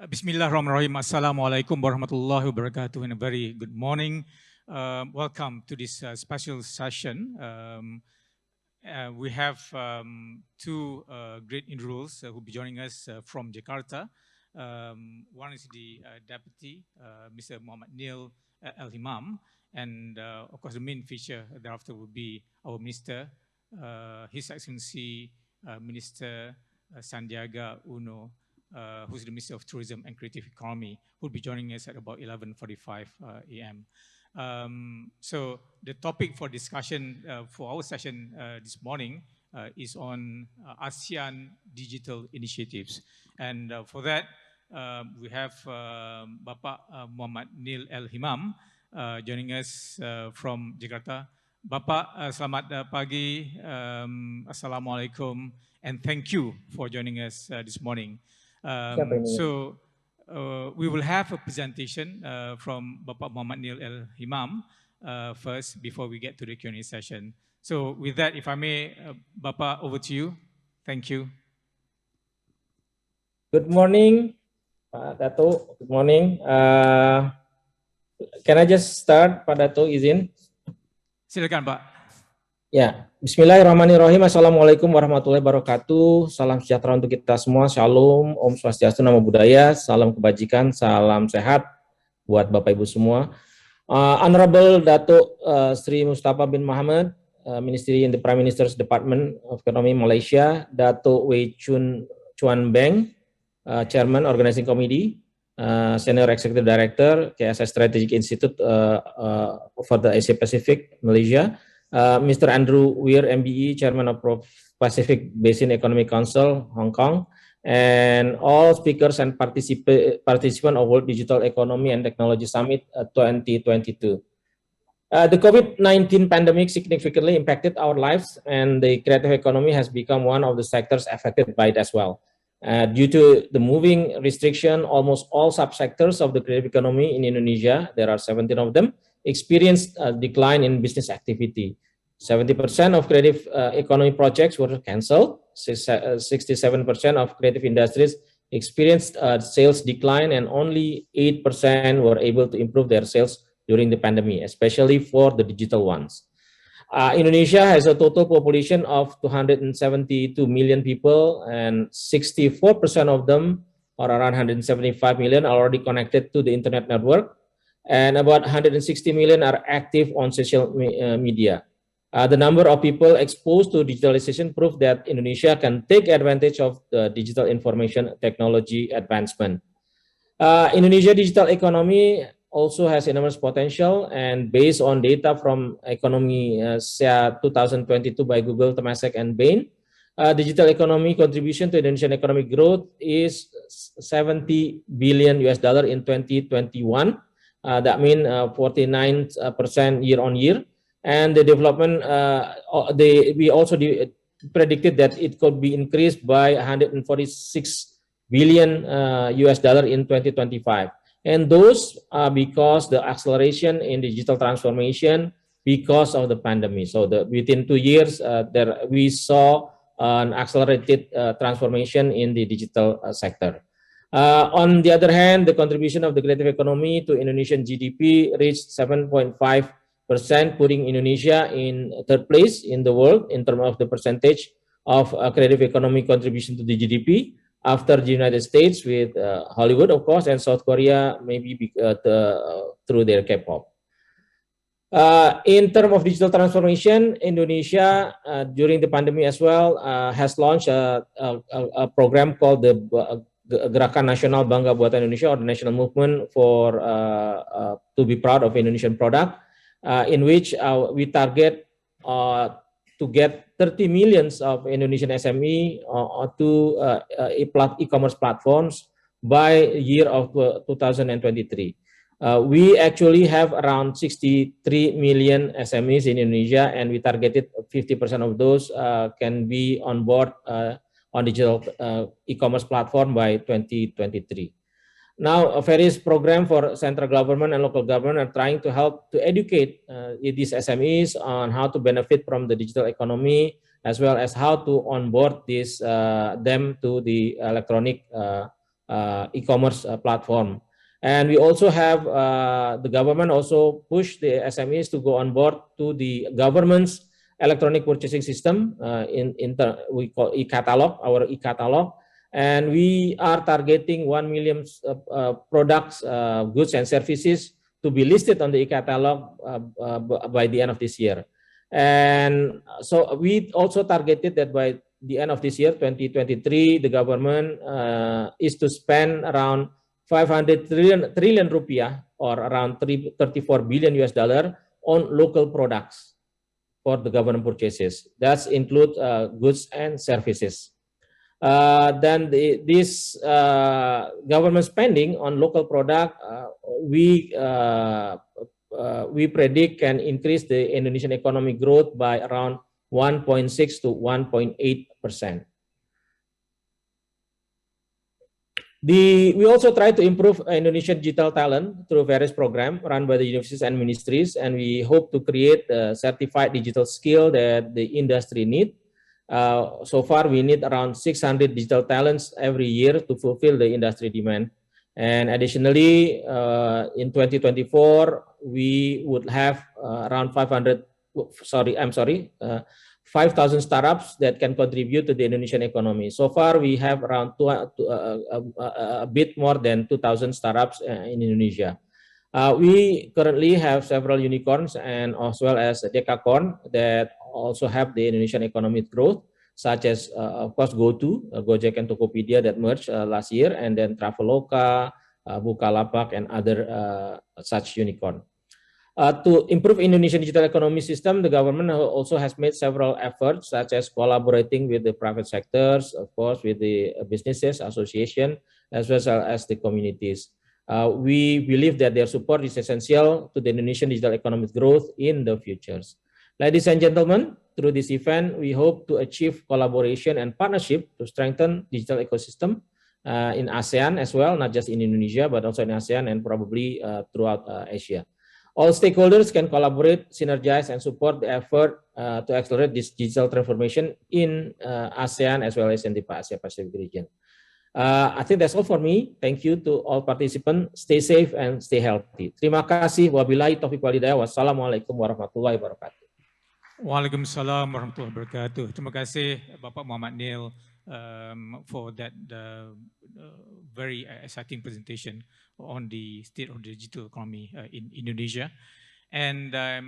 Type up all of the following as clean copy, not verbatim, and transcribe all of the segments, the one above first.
Bismillahirrahmanirrahim. Assalamualaikum warahmatullahi wabarakatuh, and a very good morning. Welcome to this special session. We have two great individuals who will be joining us from Jakarta. One is the Deputy, Mr. Muhammad Neil Al Himam, and of course the main feature thereafter will be our Minister, His Excellency Minister Sandiaga Uno, who's the Minister of Tourism and Creative Economy, who will be joining us at about 11:45 a.m. So the topic for discussion for our session this morning is on ASEAN Digital Initiatives. And for that, we have Bapak Muhammad Neil Al Himam joining us from Jakarta. Bapak, selamat pagi, Assalamualaikum, and thank you for joining us this morning. We will have a presentation from Bapak Muhammad Neil Al Himam first before we get to the Q&A session. So with that, if I may, Bapak, over to you. Thank you. Good morning, Pak Dato. Good morning. Can I just start, Pak Dato, izin? Silakan, Pak. Ya, Bismillahirrahmanirrahim. Assalamualaikum warahmatullahi wabarakatuh. Salam sejahtera untuk kita semua. Shalom, Om Swastiastu, Namo Buddhaya. Salam kebajikan, salam sehat buat Bapak Ibu semua. Honorable Dato Sri Mustafa bin Muhammad, Ministry in the Prime Minister's Department of Economy, Malaysia. Dato Wei Chuan Beng, Chairman Organizing Committee, Senior Executive Director, KSS Strategic Institute for the Asia Pacific, Malaysia. Mr. Andrew Weir, MBE, Chairman of Pacific Basin Economic Council, Hong Kong, and all speakers and participants of World Digital Economy and Technology Summit 2022. The COVID-19 pandemic significantly impacted our lives, and the creative economy has become one of the sectors affected by it as well. Due to the moving restriction, almost all subsectors of the creative economy in Indonesia, there are 17 of them, experienced a decline in business activity. 70% of creative economy projects were canceled. 67% of creative industries experienced a sales decline, and only 8% were able to improve their sales during the pandemic, especially for the digital ones. Indonesia has a total population of 272 million people, and 64% of them, or around 175 million, are already connected to the internet network, and about 160 million are active on social media. The number of people exposed to digitalization prove that Indonesia can take advantage of the digital information technology advancement. Indonesia digital economy also has enormous potential, and based on data from Economy 2022 by Google, Temasek, and Bain, digital economy contribution to Indonesian economic growth is $70 billion in 2021. That means 49% year on year. And the development, we also predicted that it could be increased by $146 billion in 2025. And those are because the acceleration in digital transformation because of the pandemic. So within 2 years, we saw an accelerated transformation in the digital sector. On the other hand, the contribution of the creative economy to Indonesian GDP reached 7.5%, putting Indonesia in third place in the world in terms of the percentage of creative economy contribution to the GDP, after the United States with Hollywood, of course, and South Korea, maybe through their K-pop. In terms of digital transformation, Indonesia, during the pandemic as well, has launched a program called the Gerakan Nasional Bangga Buatan Indonesia, or the National Movement for to be proud of Indonesian product, in which we target to get 30 million of Indonesian SME to e-commerce platforms by year of 2023. We actually have around 63 million SMEs in Indonesia, and we targeted 50% of those can be on board on digital e-commerce platform by 2023. Now, various programs for central government and local government are trying to help to educate these SMEs on how to benefit from the digital economy, as well as how to onboard them to the electronic e-commerce platform. And we also have the government also push the SMEs to go on board to the government's electronic purchasing system we call e-catalog, our e-catalog. And we are targeting 1 million products, goods and services to be listed on the e-catalog by the end of this year. And so we also targeted that by the end of this year, 2023, the government is to spend around 500 trillion rupiah, or around 34 billion US dollar on local products for the government purchases. That include goods and services. Then this government spending on local product, we predict can increase the Indonesian economic growth by around 1.6 to 1.8%. We also try to improve Indonesian digital talent through various programs run by the universities and ministries, and we hope to create a certified digital skill that the industry need. So far, we need around 600 digital talents every year to fulfill the industry demand. And additionally, in 2024, we would have around 5,000 startups that can contribute to the Indonesian economy. So far, we have around a bit more than 2,000 startups in Indonesia. We currently have several unicorns and as well as a decacorn that also have the Indonesian economic growth, such as, of course, GoTo, Gojek and Tokopedia that merged last year, and then Traveloka, Bukalapak, and other such unicorn. To improve Indonesian digital economy system, the government also has made several efforts, such as collaborating with the private sectors, of course, with the businesses, association, as well as the communities. We believe that their support is essential to the Indonesian digital economic growth in the futures. Ladies and gentlemen, through this event, we hope to achieve collaboration and partnership to strengthen digital ecosystem in ASEAN as well, not just in Indonesia, but also in ASEAN and probably throughout Asia. All stakeholders can collaborate, synergize, and support the effort to accelerate this digital transformation in ASEAN as well as in the Asia-Pacific region. I think that's all for me. Thank you to all participants. Stay safe and stay healthy. Terima kasih. Wabillahi taufiq walhidayah. Wassalamualaikum warahmatullahi wabarakatuh. Waalaikumsalam warahmatullahi wabarakatuh. Terima kasih Bapak Muhammad Neil for that very exciting presentation on the state of the digital economy in Indonesia. And I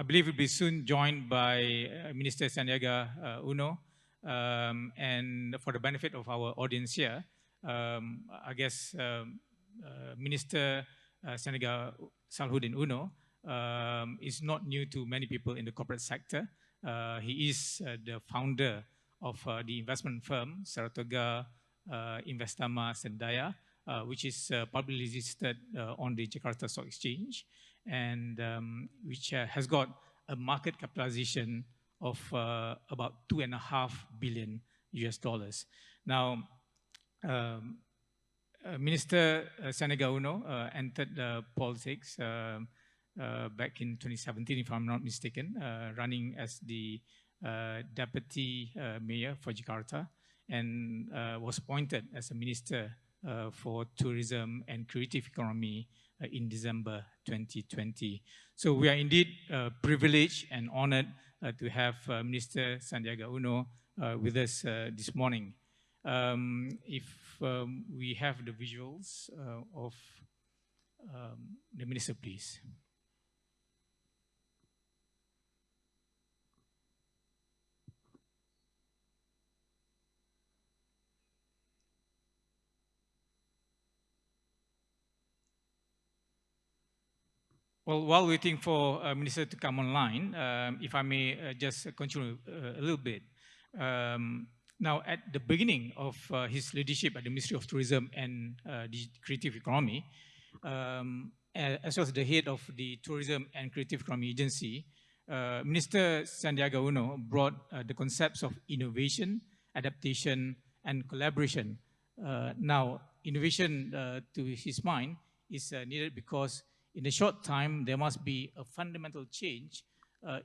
believe we'll be soon joined by Minister Sandiaga Uno. And for the benefit of our audience here, I guess Minister Sandiaga Uno is not new to many people in the corporate sector. He is the founder of the investment firm Saratoga Investama Sendaya, which is publicly listed on the Jakarta Stock Exchange, and which has got a market capitalization of about $2.5 billion US. Now, Minister Sandiaga Uno entered politics back in 2017, if I'm not mistaken, running as the deputy mayor for Jakarta, and was appointed as a minister for tourism and creative economy in December 2020. So we are indeed privileged and honored to have Minister Sandiaga Uno with us this morning. If we have the visuals of the minister, please. Well, while waiting for Minister to come online, if I may just continue a little bit. Now, at the beginning of his leadership at the Ministry of Tourism and the Creative Economy, as well as the head of the Tourism and Creative Economy Agency, Minister Sandiaga Uno brought the concepts of innovation, adaptation, and collaboration. Now, innovation, to his mind, is needed because in a short time, there must be a fundamental change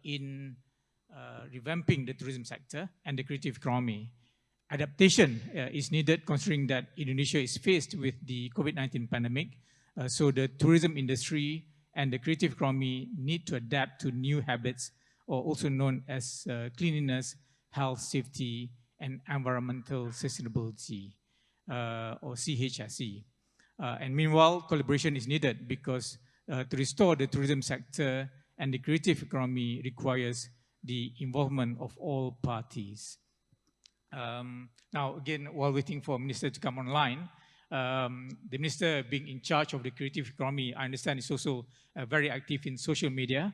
in revamping the tourism sector and the creative economy. adaptation is needed, considering that Indonesia is faced with the COVID-19 pandemic. So the tourism industry and the creative economy need to adapt to new habits, or also known as cleanliness, health, safety, and environmental sustainability, or CHSE. And meanwhile, collaboration is needed because to restore the tourism sector and the creative economy requires the involvement of all parties. Now, again, while waiting for Minister to come online, the Minister being in charge of the creative economy, I understand is also very active in social media.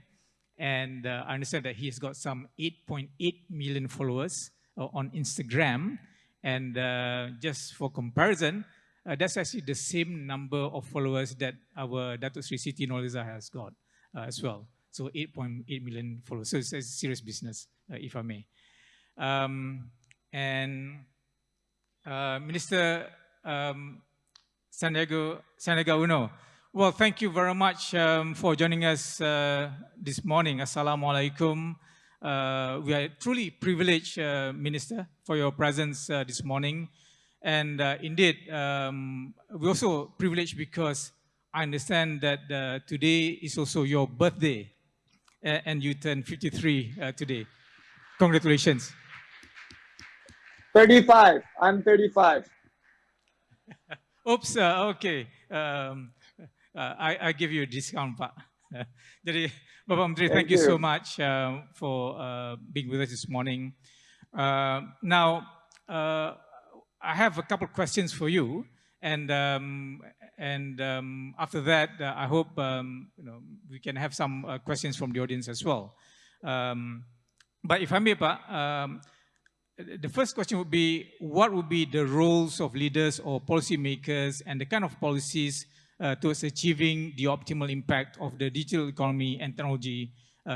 And I understand that he has got some 8.8 million followers on Instagram. And just for comparison, that's actually the same number of followers that our Datuk Sri Siti Nurhaliza has got as well. So 8.8 million followers. So it's a serious business, if I may. And Minister Sandiaga Uno, well, thank you very much for joining us this morning. Assalamualaikum. We are truly privileged, Minister, for your presence this morning. And indeed, we're also privileged because I understand that today is also your birthday, and you turn 53 today. Congratulations. 35. I'm 35. Oops, okay. I give you a discount, Pak. Jadi, Bapak Menteri, thank you so much for being with us this morning. Now, I have a couple of questions for you, and after that, I hope we can have some questions from the audience as well. But if I may, Pak, the first question would be, what would be the roles of leaders or policymakers and the kind of policies towards achieving the optimal impact of the digital economy and technology,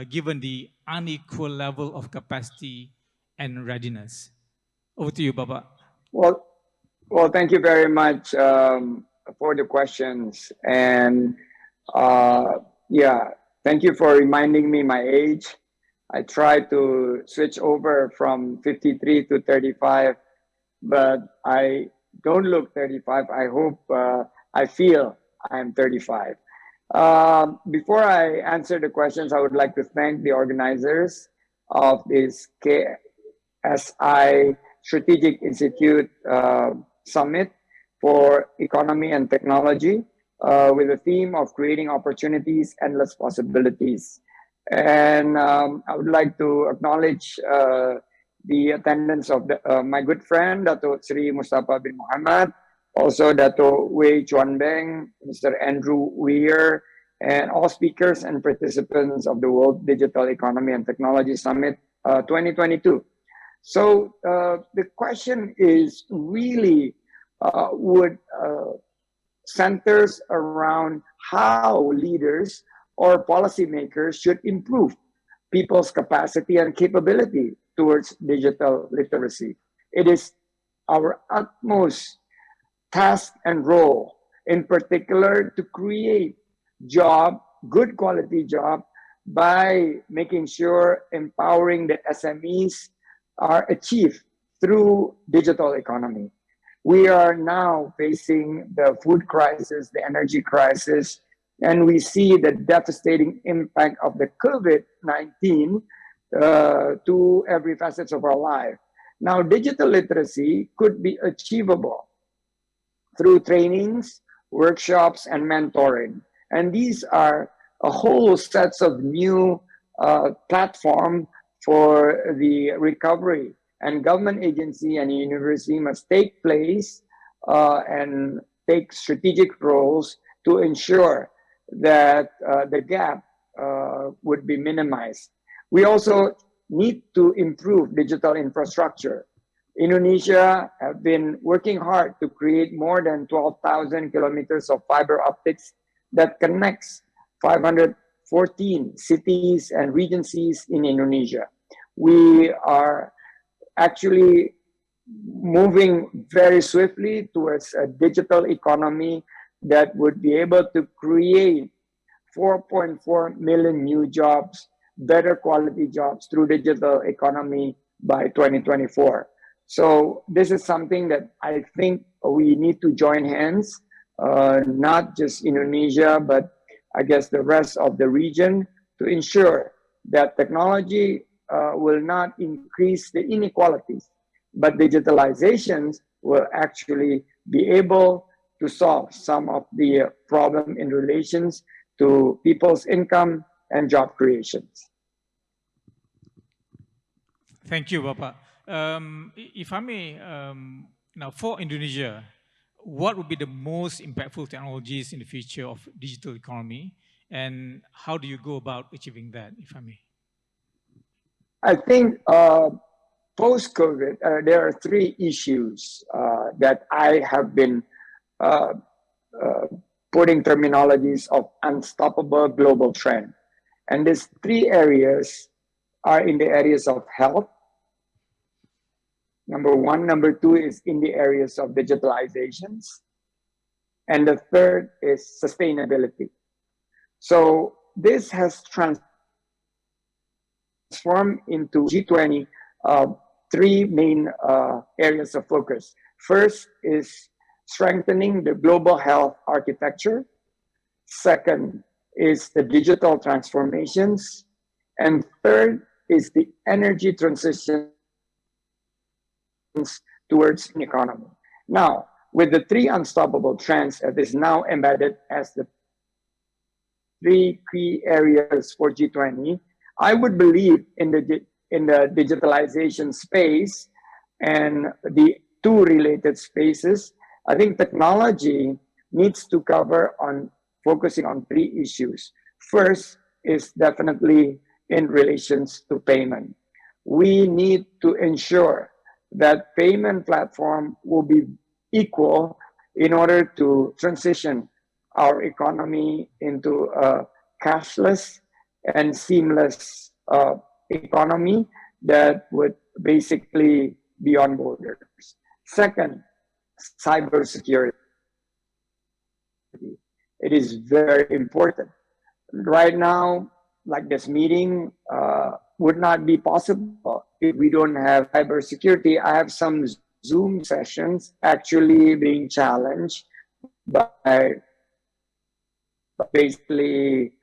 given the unequal level of capacity and readiness? Over to you, Bapak. Well, thank you very much for the questions. And yeah, thank you for reminding me my age. I tried to switch over from 53 to 35, but I don't look 35. I hope I feel I'm 35. Before I answer the questions, I would like to thank the organizers of this KSI Strategic Institute Summit for Economy and Technology with the theme of creating opportunities, endless possibilities. And I would like to acknowledge the attendance of my good friend, Dato Sri Mustafa bin Muhammad, also Dato Wei Chuan Beng, Mr. Andrew Weir, and all speakers and participants of the World Digital Economy and Technology Summit 2022. So the question is really centers around how leaders or policymakers should improve people's capacity and capability towards digital literacy. It is our utmost task and role, in particular, to create good quality job by making sure empowering the SMEs are achieved through digital economy. We are now facing the food crisis, the energy crisis, and we see the devastating impact of the COVID-19 to every facet of our life. Now, digital literacy could be achievable through trainings, workshops, and mentoring. And these are a whole sets of new platform for the recovery. And government agency and university must take place and take strategic roles to ensure that the gap would be minimized. We also need to improve digital infrastructure. Indonesia have been working hard to create more than 12,000 kilometers of fiber optics that connects 514 cities and regencies in Indonesia. We are actually moving very swiftly towards a digital economy that would be able to create 4.4 million new jobs, better quality jobs through digital economy by 2024. So this is something that I think we need to join hands, not just Indonesia, but I guess the rest of the region, to ensure that technology will not increase the inequalities, but digitalizations will actually be able to solve some of the problem in relations to people's income and job creations. Thank you, Bapak. If I may, now for Indonesia, what would be the most impactful technologies in the future of digital economy, and how do you go about achieving that, if I may? I think post-COVID, there are three issues that I have been uh, putting terminologies of unstoppable global trend. And these three areas are in the areas of health, number one. Number two is in the areas of digitalizations. And the third is sustainability. So this has transformed into G20 three main areas of focus. First is strengthening the global health architecture. Second is the digital transformations. And third is the energy transition towards an economy. Now, with the three unstoppable trends that is now embedded as the three key areas for G20, I would believe in the digitalization space and the two related spaces. I think technology needs to cover on focusing on three issues. First is definitely in relations to payment. We need to ensure that payment platform will be equal in order to transition our economy into a cashless and seamless economy that would basically be on borders. Second, cybersecurity. It is very important. Right now, like this meeting would not be possible if we don't have cybersecurity. I have some Zoom sessions actually being challenged by basically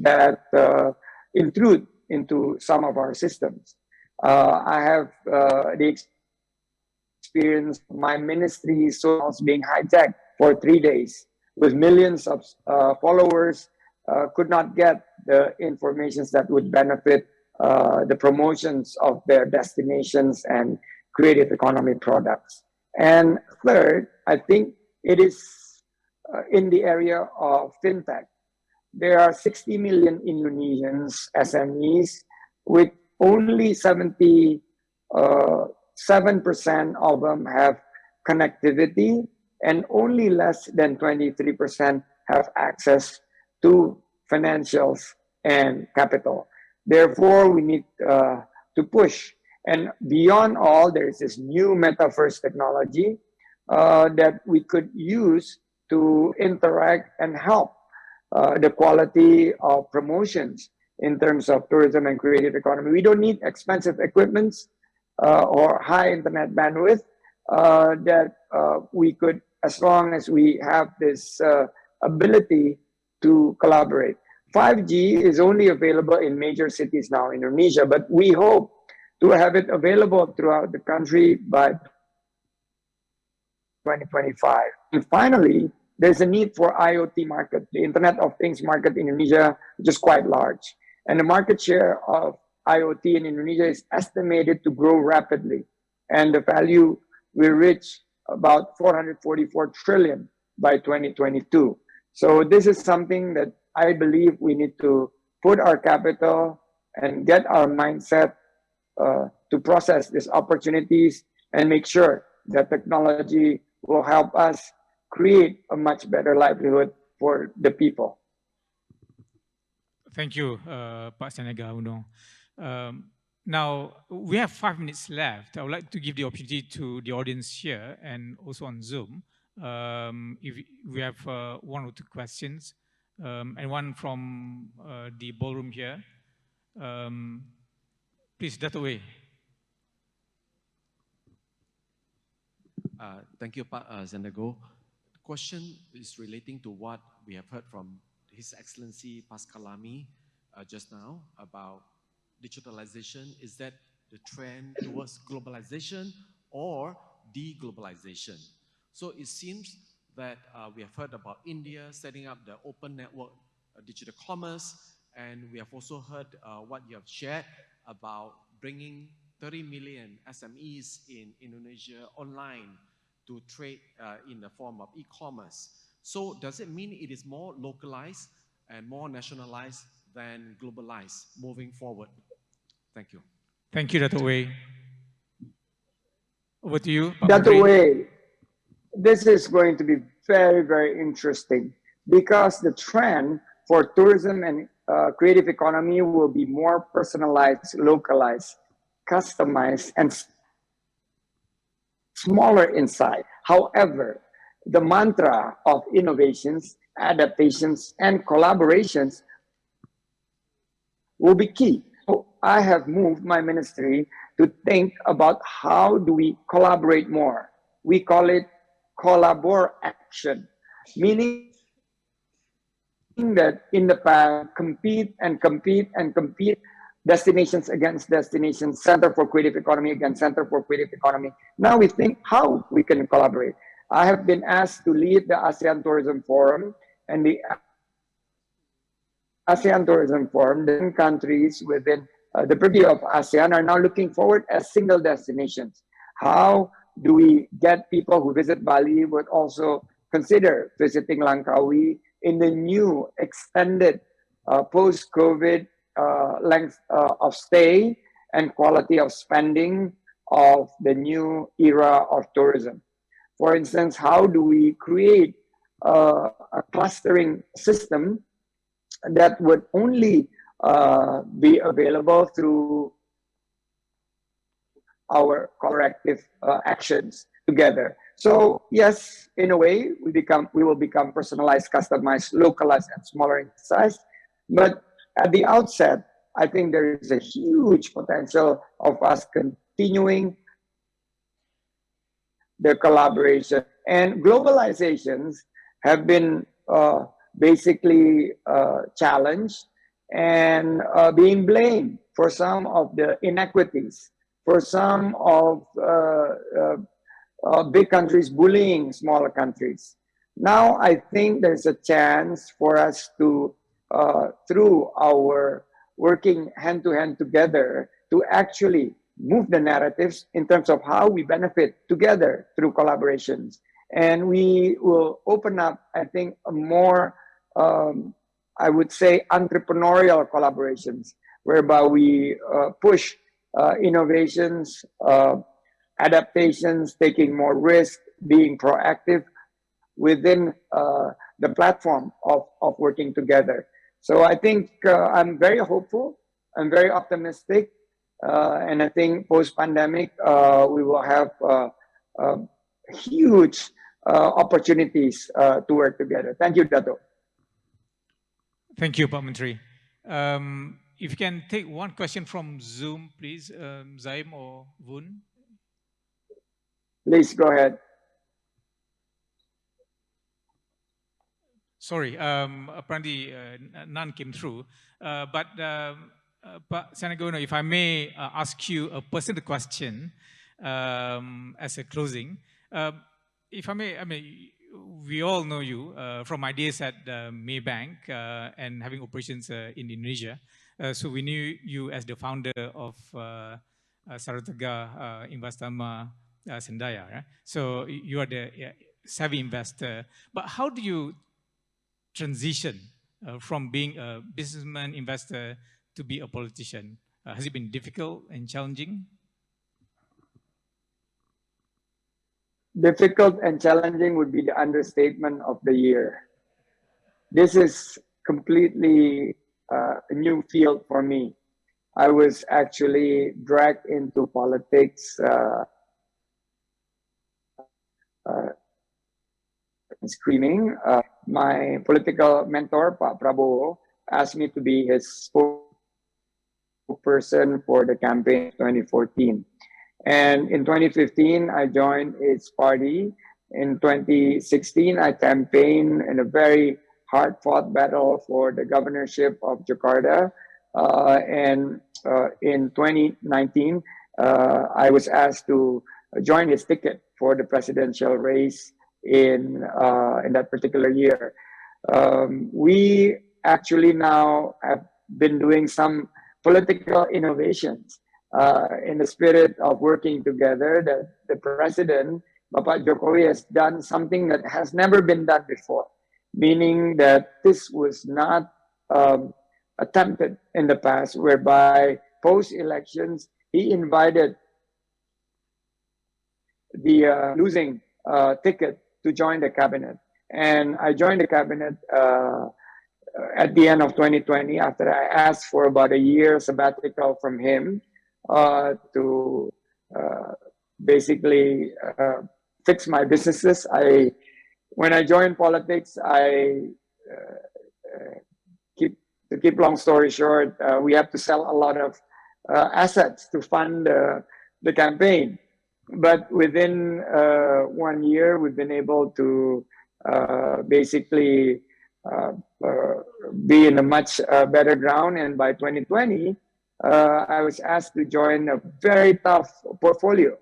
that intrude into some of our systems. I have the experience of my ministry being hijacked for 3 days with millions of followers, could not get the informations that would benefit the promotions of their destinations and creative economy products. And third, I think it is in the area of fintech. There are 60 million Indonesians SMEs with only 77% of them have connectivity and only less than 23% have access to financials and capital. Therefore, we need to push. And beyond all, there's this new metaverse technology that we could use to interact and help the quality of promotions in terms of tourism and creative economy. We don't need expensive equipments or high internet bandwidth that we could, as long as we have this ability to collaborate. 5G is only available in major cities now in Indonesia, but we hope to have it available throughout the country by 2025. And finally, there's a need for IoT market. The Internet of Things market in Indonesia is just quite large. And the market share of IoT in Indonesia is estimated to grow rapidly. And the value will reach about 444 trillion by 2022. So this is something that I believe we need to put our capital and get our mindset to process these opportunities and make sure that technology will help us create a much better livelihood for the people. Thank you, Pak Sandiaga Uno. Now, we have 5 minutes left. I would like to give the opportunity to the audience here and also on Zoom. If we have 1 or 2 questions, and one from the ballroom here. Please, that way. Thank you, Sandiaga. The question is relating to what we have heard from His Excellency Pascal Lamy just now about digitalization. Is that the trend towards globalization or deglobalization? So it seems that we have heard about India setting up the open network digital commerce, and we have also heard what you have shared about bringing 30 million SMEs in Indonesia online to trade in the form of e-commerce. So does it mean it is more localized and more nationalized than globalized moving forward? Thank you. Thank you, Dato' Wei. Over to you, Pak Dato' Menteri. Wei, this is going to be very, very interesting because the trend for tourism and creative economy will be more personalized, localized, customized, and smaller in size. However, the mantra of innovations, adaptations, and collaborations will be key. So I have moved my ministry to think about how do we collaborate more. We call it collabor action, meaning that in the past, compete, destinations against destinations, Center for Creative Economy against Center for Creative Economy. Now we think how we can collaborate. I have been asked to lead the ASEAN Tourism Forum, and the ASEAN Tourism Forum, the countries within the purview of ASEAN are now looking forward as single destinations. How do we get people who visit Bali would also consider visiting Langkawi in the new extended post-COVID length of stay and quality of spending of the new era of tourism? For instance, how do we create a clustering system that would only be available through our collective actions together? So yes, in a way, we will become personalized, customized, localized, and smaller in size. But at the outset, I think there is a huge potential of us continuing the collaboration. And globalizations have been basically challenged and being blamed for some of the inequities, for some of big countries bullying smaller countries. Now I think there's a chance for us to, through our working hand-to-hand together, to actually move the narratives in terms of how we benefit together through collaborations. And we will open up, I think, a more, I would say, entrepreneurial collaborations, whereby we push innovations, adaptations, taking more risk, being proactive within the platform of working together. So I think I'm very hopeful, I'm very optimistic, and I think post-pandemic, we will have huge opportunities to work together. Thank you, Dato. Thank you, Pak Menteri. If you can take one question from Zoom, please, Zaim or Vun. Please go ahead. Sorry, apparently none came through. But Pak Sandiaga Uno, if I may ask you a personal question as a closing. If I may, we all know you from my days at Maybank and having operations in Indonesia. So we knew you as the founder of Saratoga Investama Sendaya. Right? So you are the savvy investor. But how do you transition from being a businessman, investor, to be a politician? Has it been difficult and challenging? Difficult and challenging would be the understatement of the year. This is completely a new field for me. I was actually dragged into politics screaming. My political mentor, Pak Prabowo, asked me to be his spokesperson for the campaign 2014. And in 2015, I joined its party. In 2016, I campaigned in a very hard-fought battle for the governorship of Jakarta. And in 2019, I was asked to join his ticket for the presidential race in that particular year. We actually now have been doing some political innovations in the spirit of working together. That the president, Bapak Jokowi, has done something that has never been done before, meaning that this was not attempted in the past, whereby post-elections he invited the losing ticket to join the cabinet. And I joined the cabinet at the end of 2020 after I asked for about a year sabbatical from him to basically fix my businesses. When I joined politics, to keep long story short, we have to sell a lot of assets to fund the campaign. But within 1 year, we've been able to basically be in a much better ground. And by 2020, I was asked to join a very tough portfolio,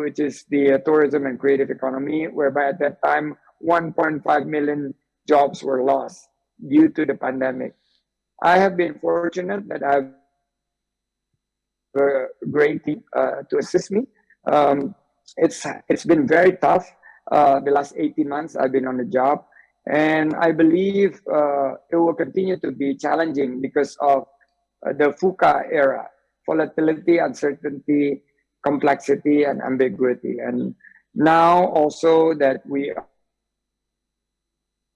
which is the tourism and creative economy, whereby at that time, 1.5 million jobs were lost due to the pandemic. I have been fortunate that I have a great team to assist me. It's been very tough. The last 18 months I've been on the job, and I believe it will continue to be challenging because of the FUCA era: volatility, uncertainty, complexity, and ambiguity. And now also that we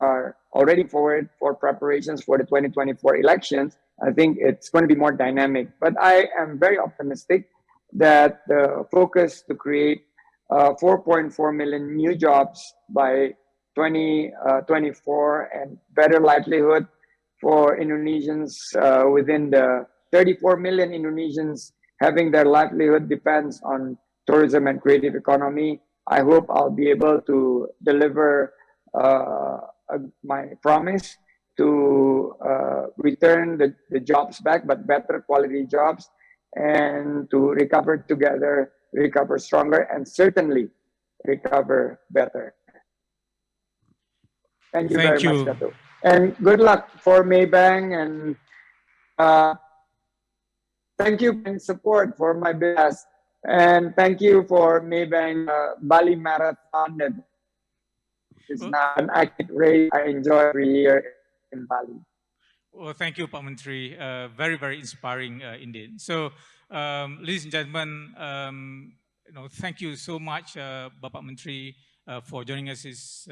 are already forward for preparations for the 2024 elections, I think it's going to be more dynamic. But I am very optimistic that the focus to create 4.4 million new jobs by 2024 and better livelihood for Indonesians within the 34 million Indonesians having their livelihood depends on tourism and creative economy. I hope I'll be able to deliver my promise to return the jobs back, but better quality jobs, and to recover together, recover stronger, and certainly recover better. Thank you very much, Dato. And good luck for Maybank, and thank you for support for my business, and thank you for Maybank Bali Marathon that is now an active race I enjoy every year in Bali. Well, thank you, Pak Menteri. Very, very inspiring indeed. So, ladies and gentlemen, thank you so much, Bapak Menteri, for joining us this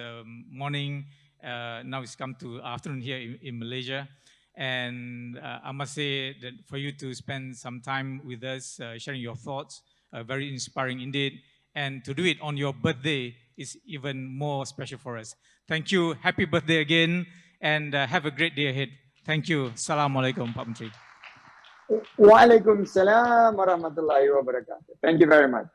morning. Now it's come to afternoon here in Malaysia. And I must say that for you to spend some time with us, sharing your thoughts, very inspiring indeed. And to do it on your birthday is even more special for us. Thank you. Happy birthday again. And have a great day ahead. Thank you. Assalamualaikum, Pak Menteri. Waalaikumsalam warahmatullahi wabarakatuh. Thank you very much.